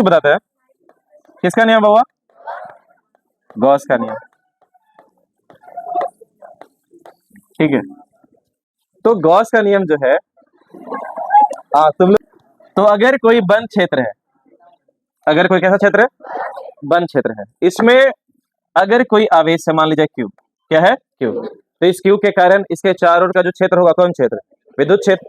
बताते हैं किसका नियम हुआ? गॉस का नियम। ठीक है, तो गॉस का नियम जो है, तुम लोग, तो अगर कोई बंद क्षेत्र है, अगर कोई कैसा क्षेत्र है, बंद क्षेत्र है, इसमें अगर कोई आवेश है, मान लीजिए क्यू, क्या है क्यू, तो इस क्यू के कारण इसके चारों ओर का जो क्षेत्र होगा, कौन क्षेत्र? विद्युत क्षेत्र।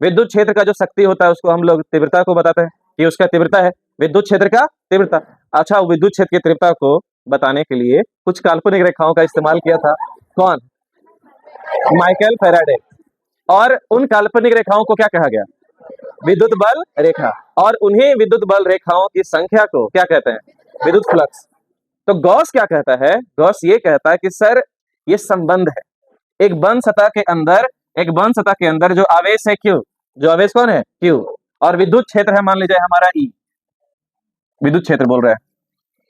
विद्युत क्षेत्र का जो शक्ति होता है उसको हम लोग तीव्रता को बताते हैं, कि उसका तीव्रता है विद्युत क्षेत्र का तीव्रता। अच्छा, विद्युत क्षेत्र की तीव्रता को बताने के लिए कुछ काल्पनिक रेखाओं का इस्तेमाल किया था, कौन? Michael Faraday. और उन काल्पनिक रेखाओं को क्या कहा गया? विद्युत बल रेखा। और उन्हीं विद्युत बल रेखाओं की संख्या को क्या कहते हैं? विद्युत फ्लक्स। तो गॉस क्या कहता है? गॉस ये कहता है कि सर, ये संबंध है, एक बंद सतह के अंदर, एक बंद सतह के अंदर जो आवेश है क्यू, जो आवेश कौन है? क्यू, और विद्युत क्षेत्र है, मान लीजिए हमारा ई, विद्युत क्षेत्र बोल रहा है,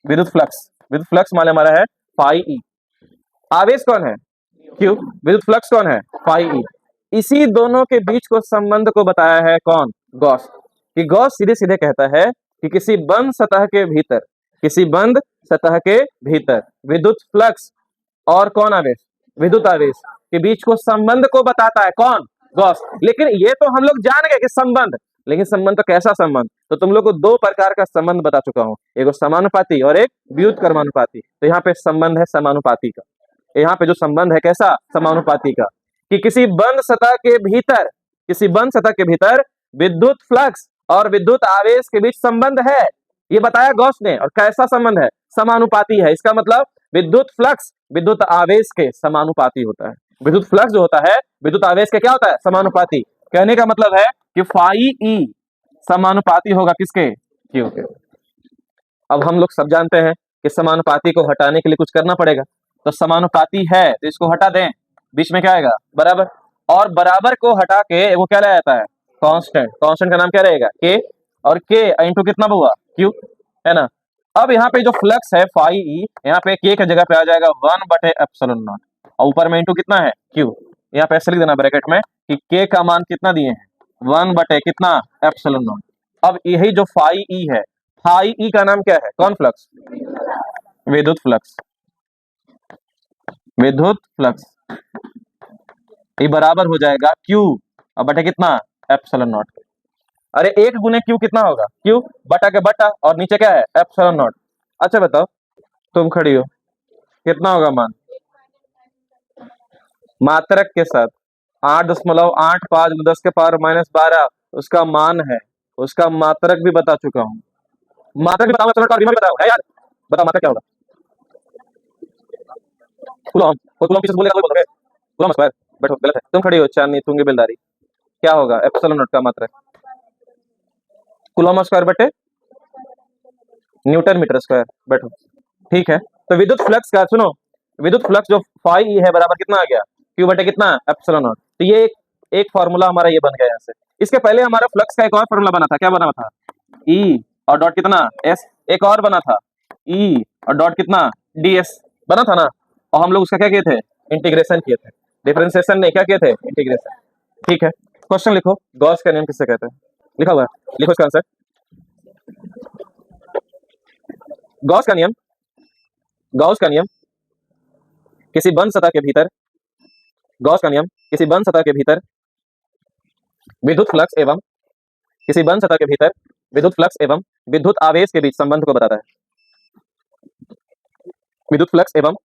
विद्युत फ्लक्स, विद्युत फ्लक्स मान हमारा है फाई ई, आवेश कौन है? क्यू, विद्युत फ्लक्स कौन है? Phi E. इसी दोनों के बीच को संबंध को बताया है कौन? गॉस। कि गॉस सीधे सीधे कहता है कि किसी बंद सतह के भीतर, किसी बंद सतह के भीतर विद्युत फ्लक्स और कौन आवेश? विद्युत आवेश के बीच को संबंध को बताता है कौन? गॉस। लेकिन ये तो हम लोग जान गए कि संबंध, लेकिन संबंध तो कैसा संबंध? तो तुम लोग को दो प्रकार का संबंध बता चुका हूं, एक समानुपाती और एक व्युत्क्रमानुपाती। तो यहाँ पे संबंध है समानुपाती का, यहाँ पे जो संबंध है कैसा? समानुपाती का। कि किसी बंद सतह के भीतर, किसी बंद सतह के भीतर विद्युत फ्लक्स और विद्युत आवेश के बीच संबंध है, ये बताया गॉस ने। और कैसा संबंध है? समानुपाती है। इसका मतलब विद्युत फ्लक्स विद्युत आवेश के समानुपाती होता है। विद्युत फ्लक्स जो होता है विद्युत आवेश के क्या होता है? समानुपाती। कहने का मतलब है कि फाई ई समानुपाती होगा किसके? क्यू के। अब हम लोग सब जानते हैं कि समानुपाती को हटाने के लिए कुछ करना पड़ेगा, तो समानुपाती है तो इसको हटा दें, बीच में क्या आएगा? बराबर। और बराबर को हटा के वो क्या लाया जाता है? कांस्टेंट। कांस्टेंट का नाम क्या रहेगा? के। और के इंटू कितना हुआ? क्यू, है ना। अब यहाँ पे जो फ्लक्स है फाई ई, यहाँ पे के की जगह पे आ जाएगा 1/ε0, और ऊपर में इंटू कितना है? क्यू। यहाँ पे ऐसे लिख देना ब्रैकेट में कि के का मान कितना दिए हैं? 1/कितना? अब यही जो फाई ई है, फाई ई का नाम क्या है? कौन फ्लक्स? विद्युत फ्लक्स। विद्युत फ्लक्स ये बराबर हो जाएगा क्यू और बटे कितना? ε0। अरे एक गुने क्यू कितना होगा? क्यू बटा के बटा, और नीचे क्या है? ε0। अच्छा बताओ, तुम खड़ी हो, कितना होगा मान? मात्रक के साथ 8.85 10 के पावर -12 उसका मान है, उसका मात्रक भी बता चुका हूं। मात्रक भी बताऊंगा, है यार। बताओ मात्रक क्या होगा? कूलम, कोई कूलम किसी से बोलेगा, कोई बोलोगे कूलम स्क्वायर। बैठो, गलत है, तुम खड़ी हो, चांदनी तुंगी बेलदारी। क्या होगा ε0 का मात्रक? कूलम स्क्वायर बटे न्यूटन मीटर स्क्वायर। बैठो, ठीक है। तो विद्युत फ्लक्स का सुनो, विद्युत फ्लक्स जो फाई ई है बराबर कितना आ गया? क्यू बटे कितना? ε0। तो ये एक फार्मूला हमारा ये बन गया यहाँ से। इसके पहले हमारा फ्लक्स का एक और फार्मूला बना था, क्या बना था? ई और डॉट कितना? एस। एक और बना था, ई और डॉट कितना? ds बना था ना। और हम लोग उसका क्या किए थे? इंटीग्रेशन किए थे। डिफरेंशिएशन नहीं, क्या किए थे? इंटीग्रेशन। ठीक है, क्वेश्चन लिखो, गॉस का नियम किससे कहते हैं? लिखा हुआ है, लिखो इसका आंसर। गॉस का नियम, गॉस का नियम किसी बंद सतह के भीतर, गॉस का नियम किसी बंद सतह के भीतर विद्युत फ्लक्स एवं, किसी बंद सतह के भीतर विद्युत फ्लक्स एवं विद्युत आवेश के बीच संबंध को बताता है। विद्युत फ्लक्स एवं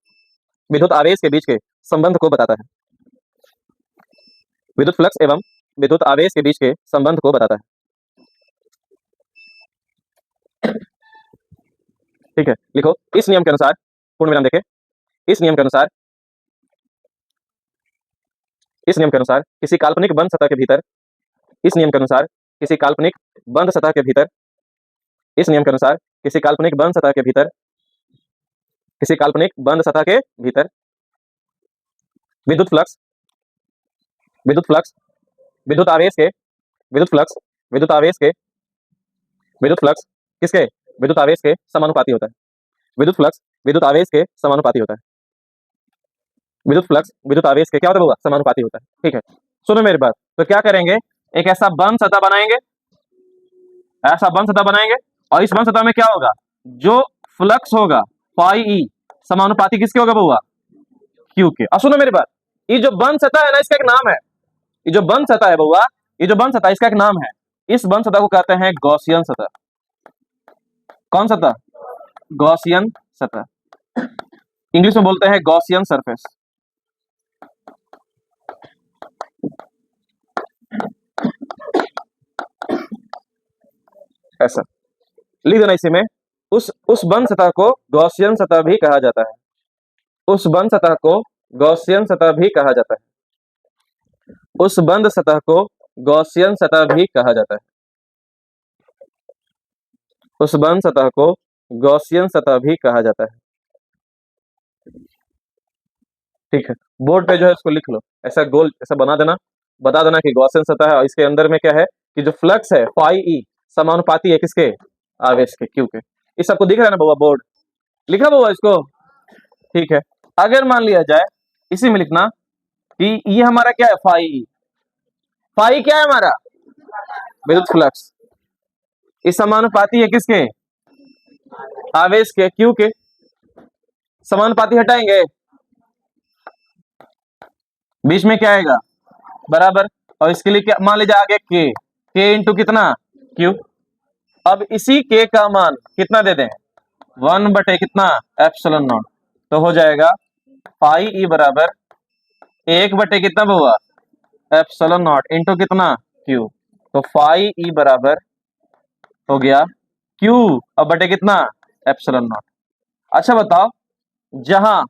विद्युत आवेश के बीच के संबंध को बताता है। विद्युत फ्लक्स एवं विद्युत आवेश के बीच के संबंध को बताता है। ठीक है, लिखो, इस नियम के अनुसार, पूर्ण विराम देखें, इस नियम के अनुसार, इस नियम के अनुसार किसी काल्पनिक बंद सतह के भीतर, इस नियम के अनुसार किसी काल्पनिक बंद सतह के भीतर, इस नियम के अनुसार किसी काल्पनिक बंद सतह के भीतर, किसी काल्पनिक बंद सतह के भीतर विद्युत फ्लक्स, विद्युत फ्लक्स विद्युत आवेश के, विद्युत फ्लक्स विद्युत आवेश के, विद्युत फ्लक्स किसके? विद्युत आवेश के समानुपाती होता है। विद्युत फ्लक्स विद्युत आवेश के समानुपाती होता है। विद्युत फ्लक्स विद्युत आवेश के क्या होगा? समानुपाती होता है। ठीक है, सुनो मेरी बात। तो क्या करेंगे? एक ऐसा बंद सतह बनाएंगे, ऐसा बंद सतह बनाएंगे, और इस बंद सतह में क्या होगा, जो फ्लक्स होगा फाई ई समानुपाती किसके होगा बउआ, क्यू के। और सुनो मेरी बात, ये जो बंद सतह है ना, इसका एक नाम है, ये जो बंद सतह है बउआ, ये जो बंद सतह इसका एक नाम है, इस बंद सतह को कहते हैं गॉसियन सतह। कौन सतह, गॉसियन सतह, इंग्लिश में बोलते हैं गॉसियन सरफेस। ऐसा लिख देना इसी में, उस बंद सतह को गॉसियन सतह भी कहा जाता है, उस बंद सतह को गॉसियन सतह भी कहा जाता है, उस बंद सतह को गॉसियन सतह भी कहा जाता है, उस बंद सतह को गॉसियन सतह भी कहा जाता है। ठीक है, बोर्ड पे जो है इसको लिख लो, ऐसा गोल ऐसा बना देना, बता देना कि गॉसियन सतह है और इसके अंदर में क्या है कि जो फ्लक्स है फाई ई समानुपाती है किसके, आवेश के, क्यू के। इस सबको दिख रहा है ना बउआ, बोर्ड लिखा बउआ इसको। ठीक है, अगर मान लिया जाए इसी में लिखना कि ये हमारा क्या है, फाई ई, फाई क्या है हमारा, विद्युत फ्लक्स, इस समानुपाती है किसके, आवेश के, क्यू के। समानुपाती हटाएंगे, बीच में क्या आएगा, बराबर, और इसके लिए क्या मान लीजिए आगे के इंटू कितना, क्यू। अब इसी के का मान कितना दे दें, 1 बटे कितना, एप्सिलॉन नॉट। तो हो जाएगा पाई ई बराबर 1 बटे कितना हुआ, एप्सिलॉन नॉट इंटू कितना, क्यू। तो फाई ई बराबर हो गया क्यू अब बटे कितना, एप्सिलॉन नॉट। अच्छा बताओ, जहां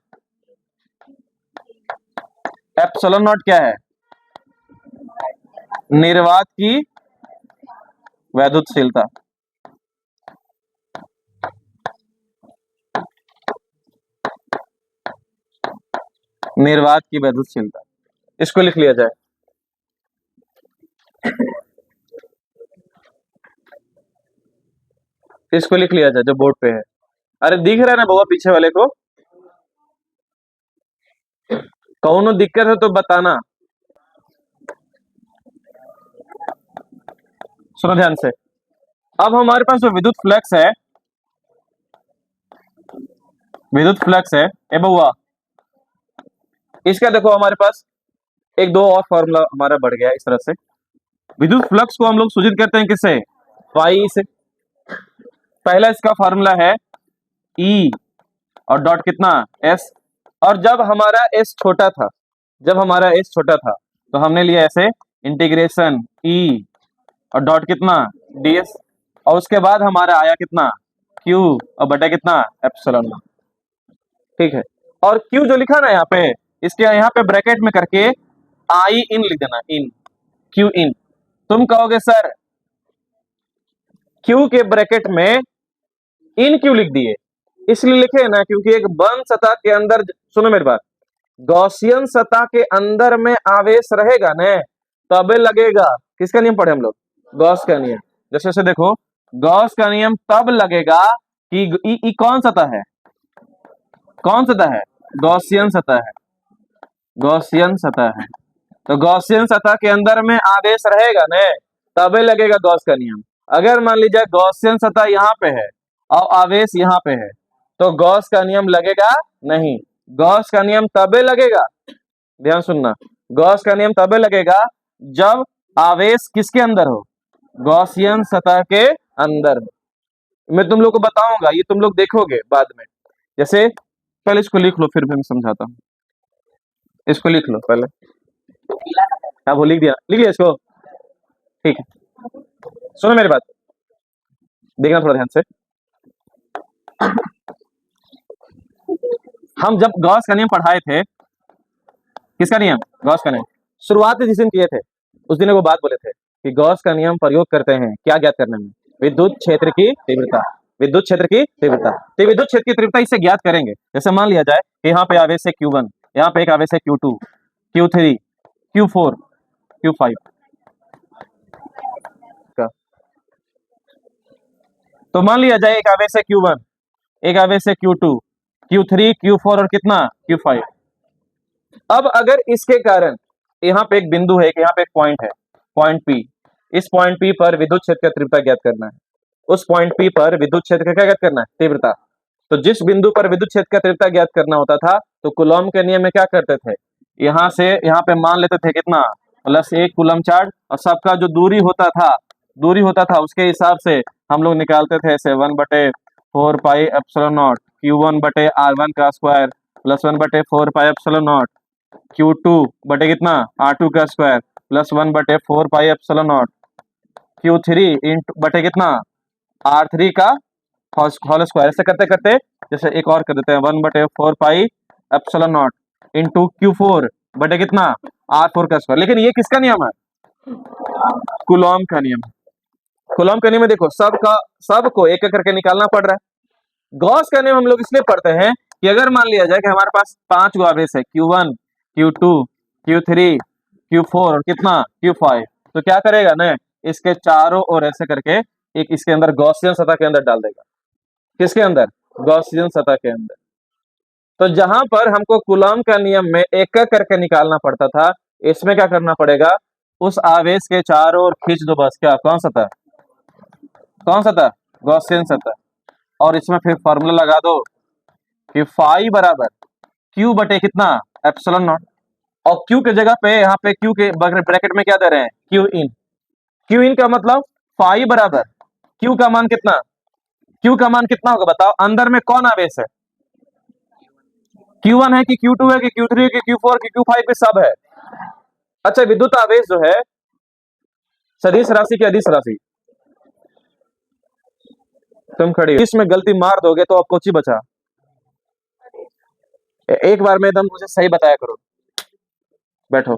एप्सिलॉन नॉट क्या है, निर्वात की वैद्युतशीलता, निर्वात की वैद्युतशीलता, इसको लिख लिया जाए। इसको लिख लिया जाए जो बोर्ड पे है। अरे दिख रहा है ना बउआ पीछे वाले को, कौनो दिक्कत है तो बताना। सुनो ध्यान से, अब हमारे पास जो विद्युत फ्लक्स है, विद्युत फ्लक्स है ए बउआ, इसका देखो हमारे पास एक दो और फॉर्मूला हमारा बढ़ गया इस तरह से। विद्युत फ्लक्स को हम लोग सूचित करते हैं किससे, फाई से। पहला इसका फॉर्मूला है ई और डॉट कितना, एस। और जब हमारा एस छोटा था, जब हमारा एस छोटा था तो हमने लिया ऐसे इंटीग्रेशन ई और डॉट कितना, डीएस। और उसके बाद हमारा आया कितना, क्यू और बटा कितना, एप्सिलॉन नॉट। ठीक है, और क्यू जो लिखा ना यहाँ पे, इसके यहाँ पे ब्रैकेट में करके आई इन लिख देना, इन, क्यू इन। तुम कहोगे सर क्यू के ब्रैकेट में इन क्यों लिख दिए, इसलिए लिखे ना क्योंकि एक बंद सतह के अंदर, सुनो मेरी बात, गॉसियन सतह के अंदर में आवेश रहेगा ना, तबे लगेगा, किसका नियम पढ़े हम लोग, गॉस का नियम। जैसे जैसे देखो, गॉस का नियम तब लगेगा कि ई कौन सतह है, कौन सतह है, गॉसियन सतह है, गॉसियन सतह है। तो गॉसियन सतह के अंदर में आवेश रहेगा ना, तबे लगेगा गॉस का नियम। अगर मान लीजिए गॉसियन सतह यहाँ पे है और आवेश यहाँ पे है, तो गॉस का नियम लगेगा नहीं। गॉस का नियम तबे लगेगा, ध्यान सुनना, गॉस का नियम तबे लगेगा जब आवेश किसके अंदर हो, गॉसियन सतह के अंदर हो। मैं तुम लोग को बताऊंगा, ये तुम लोग देखोगे बाद में। जैसे पहले इसको लिख लो, फिर मैं समझाता हूँ। इसको लिख लो पहले, हाँ वो लिख दिया, लिख लिया इसको। ठीक है, सुनो मेरी बात, देखना थोड़ा ध्यान से। हम जब गॉस का नियम पढ़ाए थे, किसका नियम, गॉस का नियम, शुरुआत में जिस दिन किए थे उस दिन वो बात बोले थे कि गॉस का नियम प्रयोग करते हैं क्या ज्ञात करने में, विद्युत क्षेत्र की तीव्रता, विद्युत क्षेत्र की तीव्रता। तो विद्युत क्षेत्र की तीव्रता इससे ज्ञात करेंगे। जैसे मान लिया जाए कि यहाँ पे आवेश है Q1, यहाँ पे एक आवेश है Q2, Q3, Q4, Q5 का। तो मान लिया जाए एक आवेश है Q1, एक आवेश है Q2, Q3, Q4 और कितना, Q5। अब अगर इसके कारण यहाँ पे एक बिंदु है कि यहाँ पे एक पॉइंट है, पॉइंट P, इस पॉइंट P पर विद्युत क्षेत्र की तीव्रता ज्ञात करना है। उस पॉइंट P पर विद्युत क्षेत्र का क्या ज्ञात करना है? तीव्रता। तो जिस बिंदु पर विद्युत क्षेत्र का तीव्रता ज्ञात करना होता था, तो कूलॉम के नियम में क्या करते थे, यहाँ से यहाँ पे मान लेते थे कितना, +1 कूलम चार्ज, और सबका जो दूरी होता था उसके हिसाब से हम लोग निकालते थे ऐसे 1/4 पाई एप्सिलॉन नॉट Q1/R1 का square plus 1/4 pi epsilon not Q2 बटे कितना R2 का square plus 1/4 pi epsilon not Q3 into बटे कितना R3 का होल स्क्वायर। ऐसे करते करते जैसे एक और कर देते हैं 1/4 pi epsilon not into Q4 बटे कितना R4 का स्क्वायर। लेकिन ये किसका नियम है? कूलॉम का नियम। कूलॉम का नियम में देखो सबको एक एक करके निकालना पड़ रहा है। गॉस का नियम हम लोग इसलिए पढ़ते हैं कि अगर मान लिया जाए कि हमारे पास 5 गो आवेश है Q1 Q2 Q3 Q4 और कितना Q5, तो क्या करेगा ना, इसके चारों ओर ऐसे करके एक इसके अंदर गॉसियन सतह के अंदर डाल देगा। किसके अंदर? गॉसियन सतह के अंदर। तो जहां पर हमको कूलॉम का नियम में एक एक करके निकालना पड़ता था, इसमें क्या करना पड़ेगा, उस आवेश के चारों ओर खींच दो बस। क्या? कौन सतह? गॉसियन सतह। और इसमें फिर फॉर्मूला लगा दो कि फाई बराबर Q बटे कितना एप्सिलॉन नॉट, और Q के जगह पे यहाँ पे Q के ब्रैकेट में क्या दे रहे हैं? Q इन का मतलब फाई बराबर Q का मान कितना? Q का मान कितना होगा बताओ? अंदर में कौन आवेश है? Q1 है कि Q2 है कि Q3 है कि Q4 कि Q5 के सब है। अच्छा, विद्युत आवेश जो है सदिश राशि की अदिश राशि, तुम खड़ी हो, इसमें गलती मार दोगे तो आपको ची बचा। एक बार में एकदम मुझे सही बताया करो। बैठो।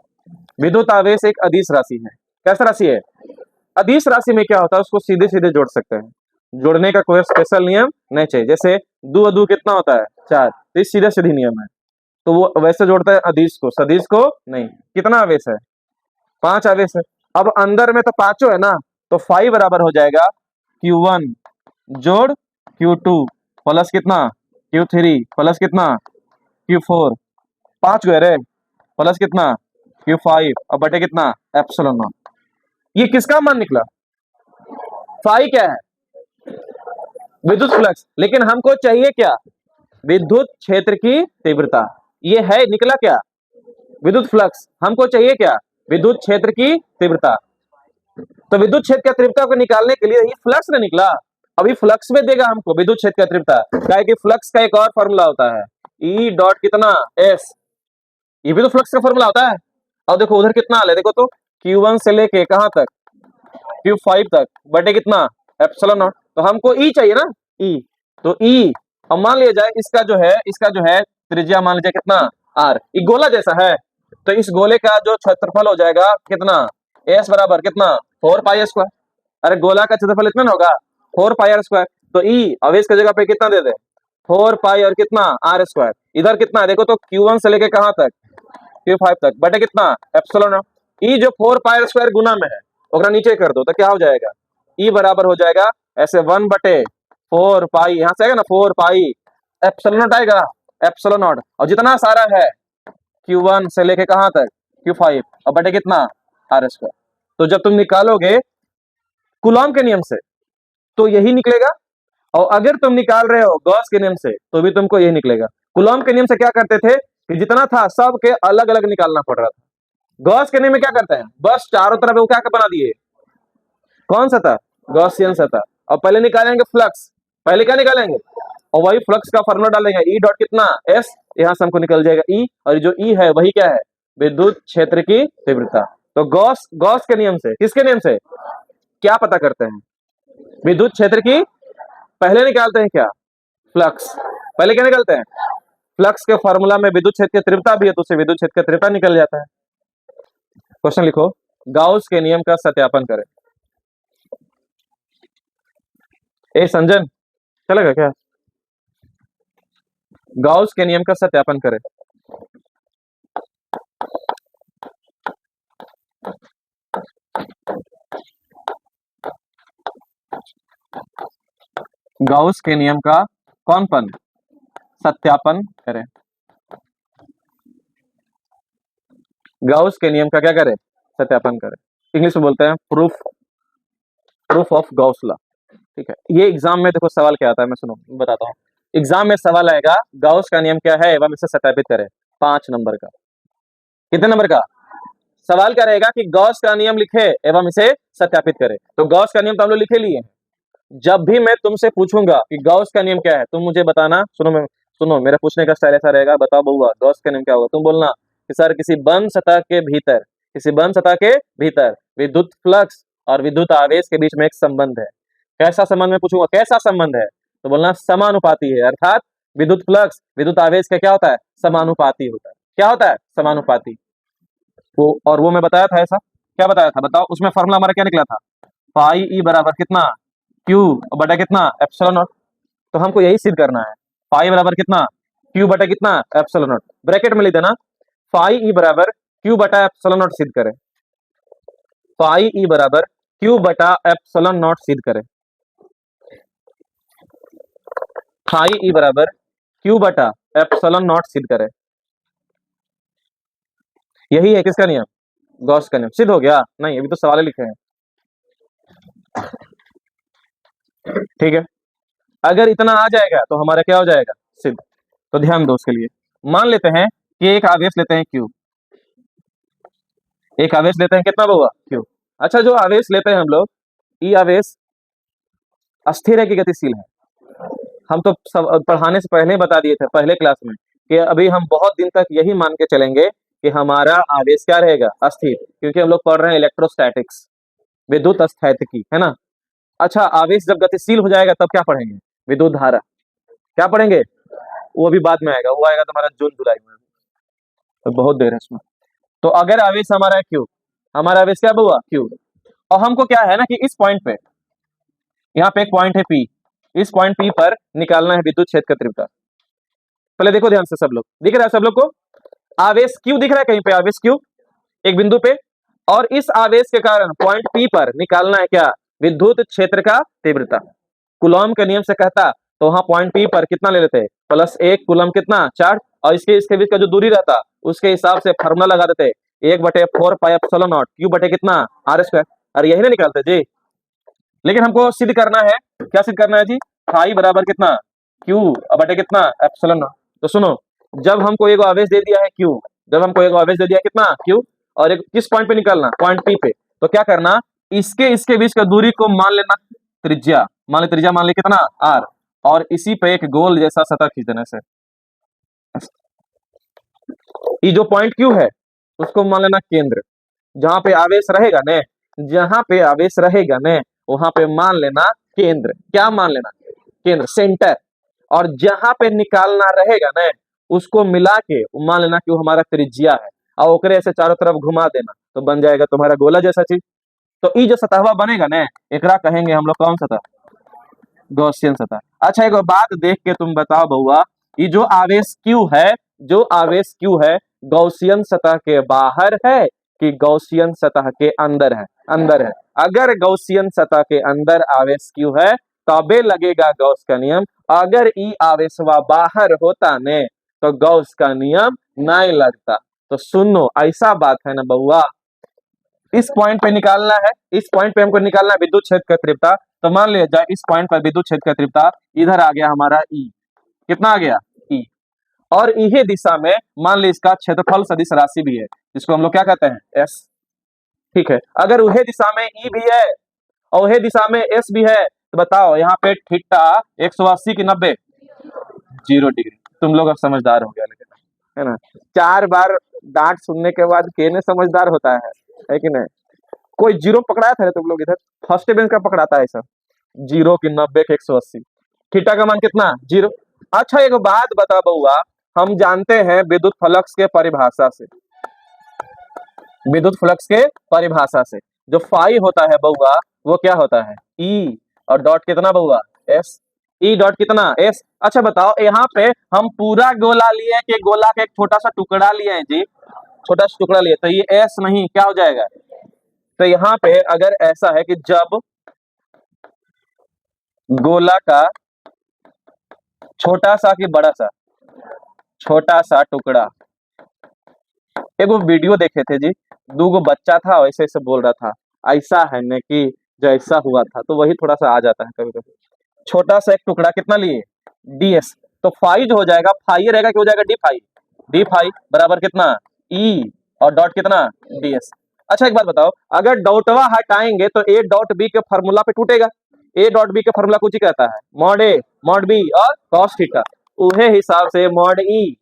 विद्युत आवेश एक अदिश राशि है। कैसा राशि है? अदिश राशि में क्या होता है, उसको सीधे सीधे जोड़ सकते हैं, जोड़ने का कोई स्पेशल नियम नहीं चाहिए। जैसे 2 और 2 कितना होता है? 4, तो ये सीधा सीधी नियम है, तो वो वैसे जोड़ता है अदिश को, सदिश को नहीं। कितना आवेश है? 5 आवेश है। अब अंदर में तो पांचों है ना, तो फाई बराबर हो जाएगा Q1 जोड़ Q2 प्लस कितना Q3 प्लस कितना Q4, 5 गए रे, प्लस कितना Q5 और बटे कितना एप्सिलॉन नॉट। ये किसका मान निकला? फाई क्या है? विद्युत फ्लक्स। लेकिन हमको चाहिए क्या? विद्युत क्षेत्र की तीव्रता। ये है निकला क्या? विद्युत फ्लक्स। हमको चाहिए क्या? विद्युत क्षेत्र की तीव्रता। तो विद्युत क्षेत्र की तीव्रता को निकालने के लिए ये फ्लक्स ने निकला। अभी फ्लक्स में देगा हमको विद्युत क्षेत्र की तीव्रता, क्या है कि फ्लक्स का एक और फॉर्मूला होता है E डॉट कितना S, ये भी तो फ्लक्स का फॉर्मूला होता है। और देखो उधर कितना हाल है, देखो तो Q1 से लेके कहां तक? Q5 तक बटे कितना एप्सिलॉन नॉट। तो हमको E चाहिए ना, E। तो E, अब मान लिया जाए इसका जो है त्रिज्या मान लीजिए कितना R, ये गोला जैसा है, तो इस गोले का जो क्षेत्रफल हो जाएगा कितना? S बराबर कितना 4 पाई स्क्वायर। अरे गोला का क्षेत्रफल इतना ना होगा 4 पाई आर स्क्वायर। तो E अवेश की जगह पे कितना दे दे? 4 पाई और कितना आर स्क्वायर। इधर कितना है देखो तो Q1 से लेके कहां तक? Q5 तक बटे कितना एप्सिलॉन नॉट। E जो 4 पाई आर स्क्वायर गुना में है ओकरा नीचे कर दो तो क्या हो जाएगा? E बराबर हो जाएगा ऐसे 1/4 पाई, यहां से आएगा ना 4 पाई एप्सिलॉन नॉट आएगा, एप्सिलॉन नॉट, और जितना सारा है Q1 से लेके कहां तक Q5 और बटे कितना आर स्क्वायर। तो जब तुम निकालोगे कूलॉम के नियम से तो यही निकलेगा, और अगर तुम निकाल रहे हो गॉस के नियम से तो भी तुमको यही निकलेगा। कूलॉम के नियम से क्या करते थे कि जितना था सब के अलग अलग निकालना पड़ रहा था। गॉस के नियम में क्या करते हैं, बस चारों तरफ वो क्या बना दिए? कौन सा था? गॉसियन सतह। और पहले निकालेंगे फ्लक्स, पहले क्या निकालेंगे? और वही फ्लक्स का फॉर्मूला डालेंगे E डॉट कितना S, यहां से हमको निकल जाएगा E, और जो E है वही क्या है? विद्युत क्षेत्र की तीव्रता। तो गॉस के नियम से, किसके नियम से क्या पता करते हैं? विद्युत क्षेत्र की। पहले निकालते हैं क्या? फ्लक्स। पहले क्या निकालते हैं? फ्लक्स के फॉर्मूला में विद्युत क्षेत्र की तीव्रता भी है, तो उससे विद्युत क्षेत्र की तीव्रता निकल जाता है। क्वेश्चन लिखो, गाउस के नियम का सत्यापन करें। ए संजन, चलेगा क्या? गाउस के नियम का सत्यापन करें। गाउस के नियम का कौनपन सत्यापन करें। गाउस के नियम का क्या करें? सत्यापन करें। इंग्लिश में बोलते हैं प्रूफ ऑफ गाउस लॉ। ठीक है, ये एग्जाम में देखो सवाल क्या आता है, मैं सुनो बताता हूँ। एग्जाम में सवाल आएगा गॉस का नियम क्या है एवं इसे सत्यापित करें, 5 नंबर का। कितने नंबर का सवाल क्या रहेगा कि गॉस का नियम लिखे एवं इसे सत्यापित करें। तो गॉस का नियम तो हम लोग लिखे लिए हैं। जब भी मैं तुमसे पूछूंगा कि गॉस का नियम क्या है, तुम मुझे बताना। सुनो मेरा पूछने का स्टाइल ऐसा रहेगा, बताओ बउआ गॉस का नियम क्या होगा। तुम बोलना कि सर किसी बंद सतह के भीतर विद्युत फ्लक्स और विद्युत आवेश के बीच में एक संबंध है। कैसा संबंध में पूछूंगा, कैसा संबंध है, तो बोलना समानुपाती है। अर्थात विद्युत फ्लक्स विद्युत आवेश का क्या होता है, समानुपाती होता है। क्या होता है, समानुपाती। वो मैं बताया था ऐसा, क्या बताया था बताओ, उसमें फॉर्मूला हमारा क्या निकला था, पाई ई बराबर कितना, क्यू बटा कितना, एप्सिलॉन नॉट। तो हमको यही सिद्ध करना है, पाई बराबर कितना, क्यू बटा कितना, एप्सिलॉन नॉट। ब्रैकेट में लिख देना, पाई ई बराबर क्यू बटा एप्सिलॉन नॉट सिद्ध करें। पाई ई बराबर क्यू बटा एप्सिलॉन नॉट सिद्ध करें। पाई ई बराबर क्यू बटा एप्सिलॉन नॉट सिद्ध करें। यही है किसका नियम, गॉस का नियम। सिद्ध हो गया, नहीं अभी तो सवाल लिखे हैं। ठीक है, अगर इतना आ जाएगा तो हमारा क्या हो जाएगा, सिद्ध। तो ध्यान दो उसके लिए। मान लेते हैं कि एक आवेश लेते हैं क्यू, एक आवेश लेते हैं कितना बउआ, क्यू। अच्छा, जो आवेश लेते हैं हम लोग, ये आवेश अस्थिर है कि गतिशील है। हम तो सब पढ़ाने से पहले ही बता दिए थे पहले क्लास में कि अभी हम बहुत दिन तक यही मान के चलेंगे कि हमारा आवेश क्या रहेगा, अस्थिर, क्योंकि हम लोग पढ़ रहे हैं इलेक्ट्रोस्टैटिक्स, विद्युत स्थैतिकी, है ना। अच्छा, आवेश जब गतिशील हो जाएगा तब क्या पढ़ेंगे, विद्युत धारा। क्या पढ़ेंगे, वो भी बाद में आएगा, वो आएगा तुम्हारा जून जुलाई में, तो बहुत देर है इसमें। तो अगर आवेश हमारा है क्यू, हमारा आवेश क्या हुआ, क्यू, और हमको क्या है ना कि इस पॉइंट पे, यहाँ पे एक पॉइंट है पी, इस पॉइंट पी पर निकालना है विद्युत क्षेत्र का तीव्रता। पहले देखो ध्यान से, सब लोग दिख रहा है, सब लोग को आवेश क्यू दिख रहा है कहीं पे, आवेश क्यू एक बिंदु पे, और इस आवेश के कारण पॉइंट पी पर निकालना है क्या, विद्युत क्षेत्र का तीव्रता। कूलॉम के नियम से कहता तो वहां पॉइंट पी पर कितना ले लेते, +1 कूलम कितना, चार्ज, और इसके बीच का जो दूरी रहता उसके हिसाब से फार्मूला लगा देते, 1/4 पाई एप्सिलॉन नॉट क्यू बटे कितना, r²। अरे यही ना निकालते जी, लेकिन हमको सिद्ध करना है, क्या सिद्ध करना है जी, पाई बराबर कितना, क्यू बटे कितना, एप्सिलॉन नॉट। तो सुनो, जब हमको एक आवेश दे दिया है क्यू, जब हमको एक आवेश दे दिया कितना, क्यू, और एक किस पॉइंट पे निकालना, पॉइंट पी पे, तो क्या करना, इसके बीच का दूरी को मान लेना त्रिज्या, त्रिज्या मान ले कितना, r, और इसी पे एक गोल जैसा सतह खींच देने से, ये जो पॉइंट क्यू है उसको मान लेना केंद्र। जहां पे आवेश रहेगा ने, जहां पे आवेश रहेगा ने, वहां पे मान लेना केंद्र। क्या मान लेना, केंद्र, सेंटर। और जहां पे निकालना रहेगा ने, उसको मिला के मान लेना कि वो हमारा त्रिज्या है, और ओकरे ऐसे चारों तरफ घुमा देना, तो बन जाएगा तुम्हारा गोला जैसा चीज। तो ये जो सतहवा बनेगा ने, एकरा कहेंगे हम लोग कौन सतह, गॉसियन सतह। अच्छा, एक बात देख के तुम बताओ बउआ, ये जो आवेश क्यू है, जो आवेश क्यू है, गॉसियन सतह के बाहर है कि गॉसियन सतह के अंदर है, अंदर है। अगर गॉसियन सतह के अंदर आवेश क्यू है तबे लगेगा गॉस का नियम। अगर ई आवेशवा बाहर होता ने तो गॉस का नियम नहीं लगता। तो सुनो, ऐसा बात है ना बउआ, इस पॉइंट पे निकालना है, इस पॉइंट पे हमको निकालना है विद्युत क्षेत्र का तीव्रता। तो मान लिया जाए इस पॉइंट पर विद्युत क्षेत्र का तीव्रता इधर आ गया हमारा ई, कितना आ गया, ई, और इहे दिशा में मान ली इसका क्षेत्रफल सदिश राशि भी है, जिसको हम लोग क्या कहते हैं, एस। ठीक है, अगर उहे दिशा में ई भी है और उहे दिशा में एस भी है, तो बताओ यहाँ पे थीटा 180 की 90, 0 डिग्री। तुम लोग अब समझदार हो गया, लेकिन है ना, 4 बार डांट सुनने के बाद केने समझदार होता है कि नहीं। कोई जीरो पकड़ाया था तुम लोग इधर, फर्स्ट बेंच का पकड़ाता है सब, 0 की 90 के 180, थीटा का मान कितना, 0। अच्छा, एक बात बता बउआ, हम जानते हैं विद्युत फ्लक्स के परिभाषा से, विद्युत फ्लक्स के परिभाषा से जो फाई होता है बउआ, वो क्या होता है, ई, और डॉट कितना बउआ, एस, ई डॉट कितना, एस। अच्छा बताओ, यहाँ पे हम पूरा गोला लिए कि गोला का एक छोटा सा टुकड़ा लिए हैं जी, छोटा सा टुकड़ा लिए, तो ये एस नहीं क्या हो जाएगा। तो यहाँ पे अगर ऐसा है कि जब गोला का छोटा सा कि बड़ा सा, छोटा सा टुकड़ा, एक वो वीडियो देखे थे जी, 2 गो बच्चा था, ऐसे ऐसे बोल रहा था, ऐसा है न कि जैसा हुआ था, तो वही थोड़ा सा आ जाता है कभी कभी। छोटा सा एक टुकड़ा कितना लिए, ds, तो फाई जो हो जाएगा, फाई रहेगा कि हो जाएगा डी फाई, डी फाई बराबर कितना e, और डॉट कितना ds। अच्छा एक बात बताओ, अगर डॉटवा हटाएंगे तो ए डॉट बी के फॉर्मूला पे टूटेगा। ए डॉट बी का फॉर्मूला कुछ ही कहता है, मॉड ए मॉड बी और कॉस थीटा। उहे हिसाब से मॉड ई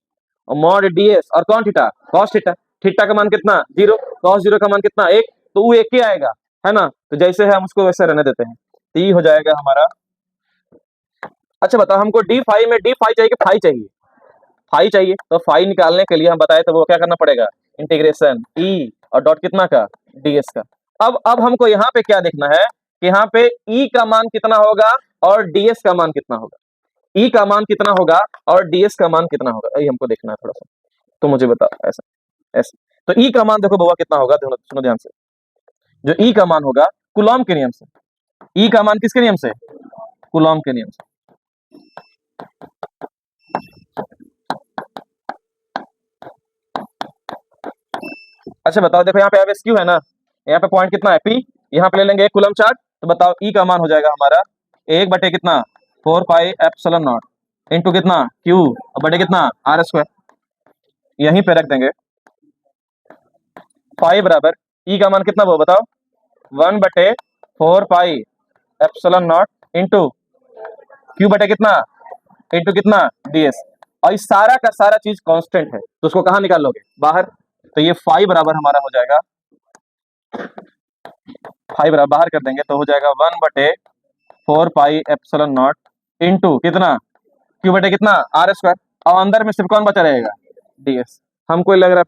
और मॉड ds और कौन थीटा, कॉस थीटा। थीटा का मान कितना, जीरो, कॉस जीरो का मान कितना, एक, तो वो एक ही आएगा, है ना। तो जैसे है हम उसको वैसे रहने देते हैं, तो ये हो जाएगा हमारा। अच्छा बताओ, हमको डी फाई में डी फाई चाहिए कि फाई चाहिए, फाई चाहिए, तो फाई निकालने के लिए हम बताए तो वो क्या करना पड़ेगा, इंटीग्रेशन ई और डॉट कितना का, ds का। अब हमको यहाँ पे क्या देखना है कि यहाँ पे ई का मान कितना होगा और ds का मान कितना होगा, ई का मान कितना होगा और ds का मान कितना होगा, यही हमको देखना है थोड़ा सा। तो मुझे बताओ ऐसा ऐसा, तो ई का मान देखो बउआ कितना होगा, सुनो ध्यान से। जो ई का मान होगा कूलॉम के नियम से, ई का मान किसके नियम से, कूलॉम के नियम से। अच्छा बताओ, देखो यहाँ पे एसक्यू है ना, यहाँ पे पॉइंट कितना है पी, यहाँ पे ले लेंगे एक कूलम चार्ज, तो बताओ ई का मान हो जाएगा हमारा एक बटे कितना, 4 पाई एप्सिलॉन नॉट इंटू कितना क्यू और बटे कितना आर स्क्वायर, यहीं पे रख देंगे। फाई बराबर ई का मान कितना वो बताओ, 1/4 pi epsilon not into Q बटे कितना इंटू कितना ds, और इस सारा का सारा चीज कांस्टेंट है, तो उसको कहाँ निकाल लोगे, बाहर। तो ये फाई बराबर हमारा हो जाएगा, फाई बराबर बाहर कर देंगे तो हो जाएगा 1/4 पाई एप्सिलॉन नॉट इंटू कितना क्यू बटे कितना आर स्क्वायर, और अंदर में सिर्फ कौन बचा रहेगा, ds। हमको लग रहा है